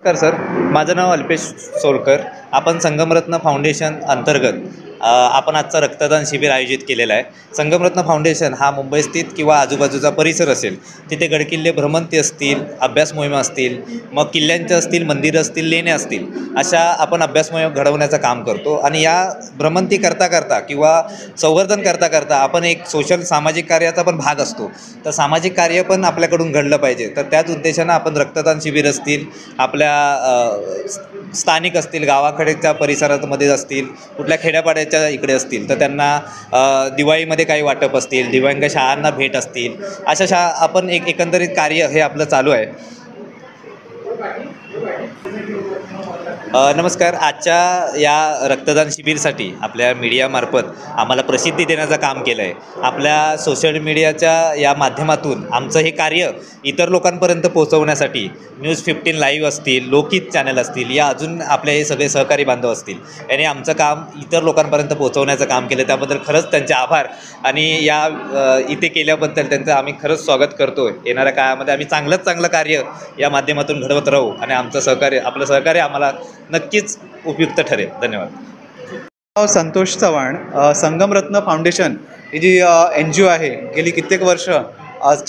Sir, माझं नाव अल्पेश सोलकर. आपण संगमरत्न foundation अंतर्गत आपण आजचं रक्तदान शिबिर आयोजित केलेलं आहे. संगमरत्न फाउंडेशन हा मुंबई स्थित किंवा आजूबाजूचा परिसर असेल तिथे गडकिल्ले भ्रमंती असतील, अभ्यास मोहिमा असतील, मग किल्ल्यांच्या असतील, मंदिरं असतील, लेण्या असतील, अशा आपण अभ्यास मोहिमा घडवण्याचं काम करतो. आणि या भ्रमंती करता करता किंवा संवर्धन करता करता आपण एक सामाजिक कार्याचा पण भाग असतो. तर सामाजिक कार्य पण आपल्याकडून घडलं पाहिजे. तर त्याच उद्देशानं आपण रक्तदान शिबिर असतील, आपल्या स्थानिक असतील, गावाकडेच्या परिसरामध्ये असतील, कुठल्या खेड्यापाड्याच्या इकडे असतील, तर त्यांना दिवाळीमध्ये काही वाटप असतील, दिव्यांग शाळांना भेट असतील, अशा आपण एकंदरीत कार्य हे आपलं चालू आहे. नमस्कार. आजच्या या रक्तदान शिबिरसाठी आपल्या मीडियामार्फत आम्हाला प्रसिद्धी देण्याचं काम केलं आहे. आपल्या सोशल मीडियाच्या या माध्यमातून आमचं हे कार्य इतर लोकांपर्यंत पोहोचवण्यासाठी न्यूज 15 लाईव्ह असतील, लोकहित चॅनल असतील, या अजून आपले हे सगळे सहकारी बांधव असतील, यांनी आमचं काम इतर लोकांपर्यंत पोहोचवण्याचं काम केलं. त्याबद्दल खरंच त्यांचे आभार. आणि या इथे केल्याबद्दल त्यांचं आम्ही खरंच स्वागत करतो. येणाऱ्या काळामध्ये आम्ही चांगलं कार्य या माध्यमातून घडवत राहू आणि आपलं सहकार्य आम्हाला नक्कीच उपयुक्त ठरेल. धन्यवाद. संतोष चव्हाण. संगमरत्न फाउंडेशन ही जी NGO आहे, गेली कित्येक वर्ष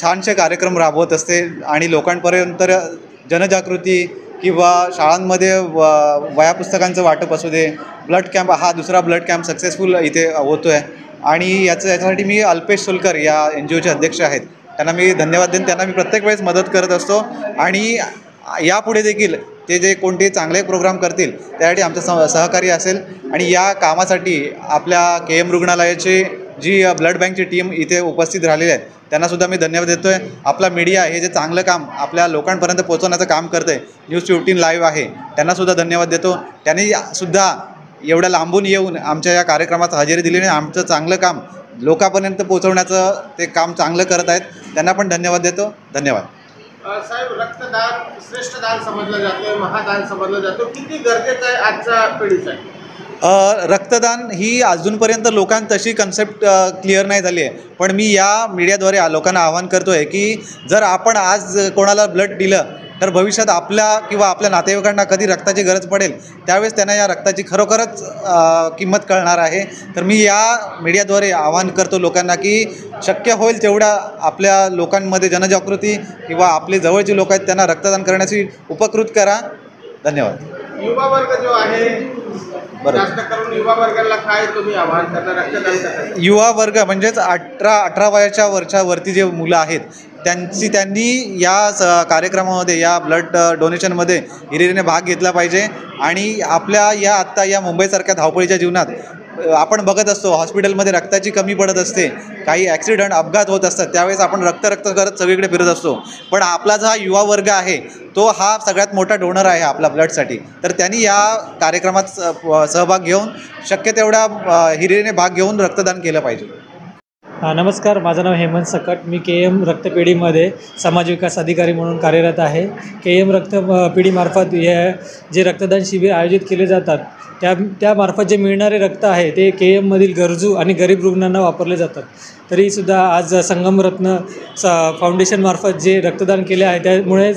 छानसे कार्यक्रम राबवत असते आणि लोकांपर्यंत जनजागृती किंवा शाळांमध्ये वह्या पुस्तकांचं वाटप असू दे, ब्लड कॅम्प, हा दुसरा ब्लड कॅम्प सक्सेसफुल इथे होतो आहे. आणि याच्यासाठी मी अल्पेश सोलकर या NGOचे अध्यक्ष आहेत, त्यांना मी धन्यवाद देईन. त्यांना मी प्रत्येक वेळेस मदत करत असतो आणि यापुढे देखील ते जे कोणते चांगले प्रोग्राम करतील त्यासाठी आमचं सहकार्य असेल. आणि या कामासाठी आपल्या KM रुग्णालयाची जी ब्लड बँकची टीम इथे उपस्थित राहिलेली आहे त्यांनासुद्धा मी धन्यवाद देतो आहे. आपला मीडिया हे जे चांगलं काम आपल्या लोकांपर्यंत पोहोचवण्याचं काम करतं आहे, न्यूज 15 लाईव्ह आहे, त्यांनासुद्धा धन्यवाद देतो. त्यांनीसुद्धा एवढ्या लांबून येऊन आमच्या या कार्यक्रमात हजेरी दिली आणि आमचं चांगलं काम लोकांपर्यंत पोहोचवण्याचं ते काम चांगलं करत आहेत. त्यांना पण धन्यवाद देतो. धन्यवाद. साहेब, रक्तदान श्रेष्ठ दान समजलं जातं, महादान समजलं जातं, किती गरजेचं आहे आजच्या पिढीसाठी? रक्तदान ही अजूनपर्यंत लोकांत तशी कन्सेप्ट क्लिअर नाही झाली आहे. पण मी या मीडियाद्वारे लोकांना आवाहन करतो आहे की जर आपण आज कोणाला ब्लड दिलं तर भविष्यात आपल्या किंवा आपल्या नातेवाईकांना कधी रक्ताची गरज पडेल त्यावेळेस त्यांना या रक्ताची खरोखरच किंमत कळणार आहे. तर मी या मीडियाद्वारे आवाहन करतो लोकांना की शक्य होईल तेवढ्या आपल्या लोकांमध्ये जनजागृती किंवा आपले जवळचे लोक आहेत त्यांना रक्तदान करण्याची उपकृत करा. धन्यवाद. युवा वर्ग जो आहे, जास्त करून युवा वर्गाला काय तुम्ही आवाहन करणार रक्तदान करण्यासाठी? युवा वर्ग म्हणजेच 18 वयाच्या वरती जे मुलं आहेत त्यांनी या कार्यक्रमामध्ये, या ब्लड डोनेशनमध्ये हिरिरीने भाग घेतला पाहिजे. आणि आपल्या या मुंबईसारख्या धावपळीच्या जीवनात आपण बघत असतो हॉस्पिटलमध्ये रक्ताची कमी पडत असते, काही ॲक्सिडेंट, अपघात होत असतात, त्यावेळेस आपण रक्त करत सगळीकडे फिरत असतो. पण आपला जो हा युवा वर्ग आहे तो हा सगळ्यात मोठा डोनर आहे आपला ब्लडसाठी. तर त्यांनी या कार्यक्रमात सहभाग घेऊन शक्य तेवढा हिरिरीने भाग घेऊन रक्तदान केलं पाहिजे. नमस्कार. माझं नाव हेमंत सकट. मी KM रक्तपेढीमध्ये समाज विकास अधिकारी म्हणून कार्यरत आहे. KM रक्तपेढीमार्फत जे रक्तदान शिबिर आयोजित केले जातात त्यामार्फत जे मिळणारे रक्त आहे ते KMमधील गरजू आणि गरीब रुग्णांना वापरले जातात. तरीसुद्धा आज संगमरत्न फाउंडेशनमार्फत जे रक्तदान केले आहे त्यामुळे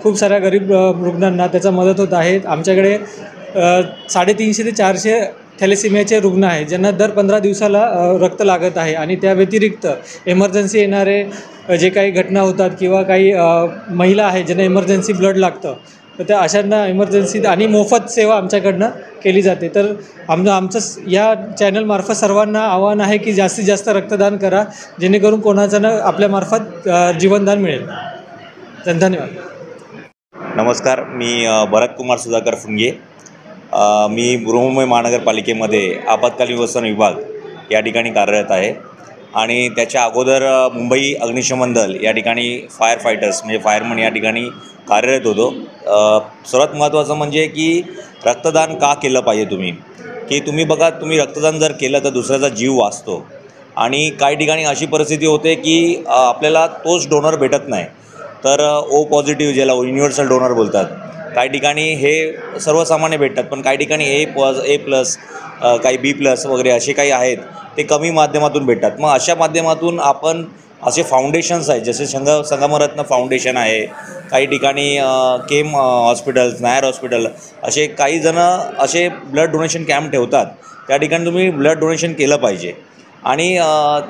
खूप साऱ्या गरीब रुग्णांना त्याचा मदत होत आहे. आमच्याकडे 350 ते 400 थॅलेसिमियाचे रुग्ण आहेत ज्यांना दर 15 दिवसाला रक्त लागत आहे. आणि त्या व्यतिरिक्त इमर्जन्सी येणारे जे काही घटना होतात किंवा काही महिला आहेत ज्यांना इमर्जन्सी ब्लड लागतं तर त्या अशांना इमर्जन्सी आणि मोफत सेवा आमच्याकडनं केली जाते. तर आमचं या चॅनलमार्फत सर्वांना आवाहन आहे की जास्तीत जास्त रक्तदान करा जेणेकरून कोणाचं आपल्यामार्फत जीवनदान मिळेल. धन्यवाद. नमस्कार. मी भरत कुमार सुधाकर फुंगे. मी बृहन्मुंबई महानगरपालिकेमध्ये आपत्कालीन व्यवस्थापन विभाग या ठिकाणी कार्यरत आहे. आणि त्याच्या अगोदर मुंबई अग्निशमन दल या ठिकाणी फायर फायटर्स म्हणजे फायरमन या ठिकाणी कार्यरत होतो. सर्वात महत्त्वाचं म्हणजे की रक्तदान का केलं पाहिजे की तुम्ही बघा, तुम्ही रक्तदान जर केलं तर दुसऱ्याचा जीव वाचतो. आणि काही ठिकाणी अशी परिस्थिती होते की आपल्याला तोच डोनर भेटत नाही, तर O पॉझिटिव्ह ज्याला युनिव्हर्सल डोनर बोलतात, काही ठिकाणी हे सर्वसामान्य भेटतात, पण काही ठिकाणी A+, काही B+ वगैरे असे काही आहेत ते कमी माध्यमातून भेटतात. मग अशा माध्यमातून आपण असे फाउंडेशन्स आहेत, जसे संगमरत्न फाउंडेशन आहे, काही ठिकाणी केम हॉस्पिटल्स, नायर हॉस्पिटल, असे काही जणं असे ब्लड डोनेशन कॅम्प ठेवतात. त्या ठिकाणी तुम्ही ब्लड डोनेशन केलं पाहिजे. आणि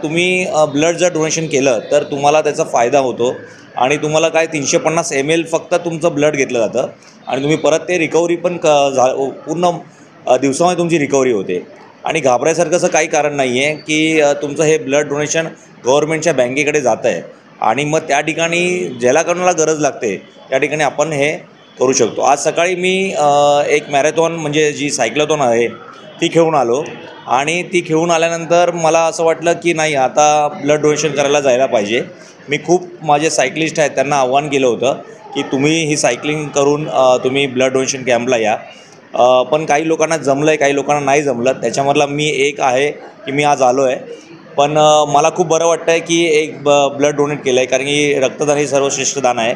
तुम्ही ब्लड जर डोनेशन केलं तर तुम्हाला त्याचा फायदा होतो. आणि तुम्हाला काय 350 ml फक्त तुमचं ब्लड घेतलं जातं आणि तुम्ही परत ते रिकव्हरी पण पूर्ण दिवसामध्ये तुमची रिकव्हरी होते. आणि घाबरायसारखं असं काही कारण नाही आहे की तुमचं हे ब्लड डोनेशन गव्हर्नमेंटच्या बँकेकडे जातं आहे आणि मग त्या ठिकाणी ज्याला कोणाला गरज लागते त्या ठिकाणी आपण हे करू शकतो. आज सकाळी मी एक मॅरेथॉन म्हणजे जी सायक्लोथॉन आहे ती खेळून आलो आणि ती खेळून आल्यानंतर मला असं वाटलं की नाही, आता ब्लड डोनेशन करायला जायला पाहिजे. मी खूप माझे सायकलिस्ट आहेत त्यांना आव्हान केलं होतं की तुम्ही ही सायकलिंग करून तुम्ही ब्लड डोनेशन कॅम्पला या. पण काही लोकांना जमलं आहे, काही लोकांना नाही जमलं. त्याच्यामधला मी एक आहे की मी आज आलो आहे. पण मला खूप बरं वाटतं आहे की एक ब्लड डोनेट केलं आहे, कारण की रक्तदान हे सर्वश्रेष्ठ दान आहे.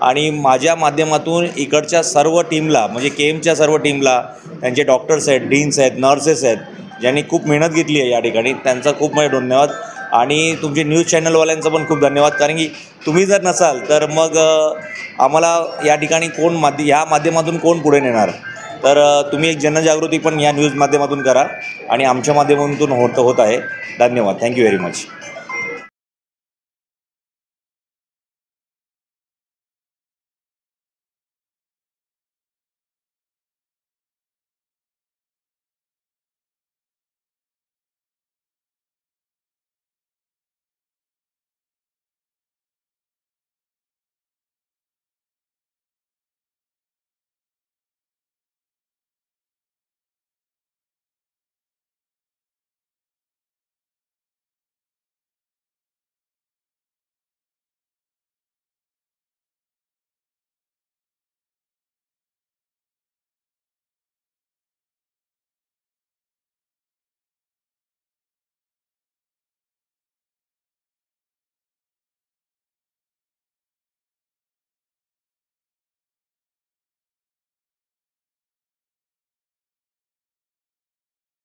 आणि माझ्या माध्यमातून इकडच्या सर्व टीमला, म्हणजे KMच्या सर्व टीमला, त्यांचे डॉक्टर्स आहेत, डीन्स आहेत, नर्सेस आहेत, ज्यांनी खूप मेहनत घेतली आहे या ठिकाणी, त्यांचा खूप मोठे धन्यवाद. आणि तुमचे न्यूज चॅनलवाल्यांचं पण खूप धन्यवाद, कारण की तुम्ही जर नसाल तर मग आम्हाला या ठिकाणी ह्या माध्यमातून कोण पुढे नेणार. तर तुम्ही एक जनजागृती पण या न्यूज माध्यमातून करा आणि आमच्या माध्यमातून होत आहे. धन्यवाद. Thank you very much.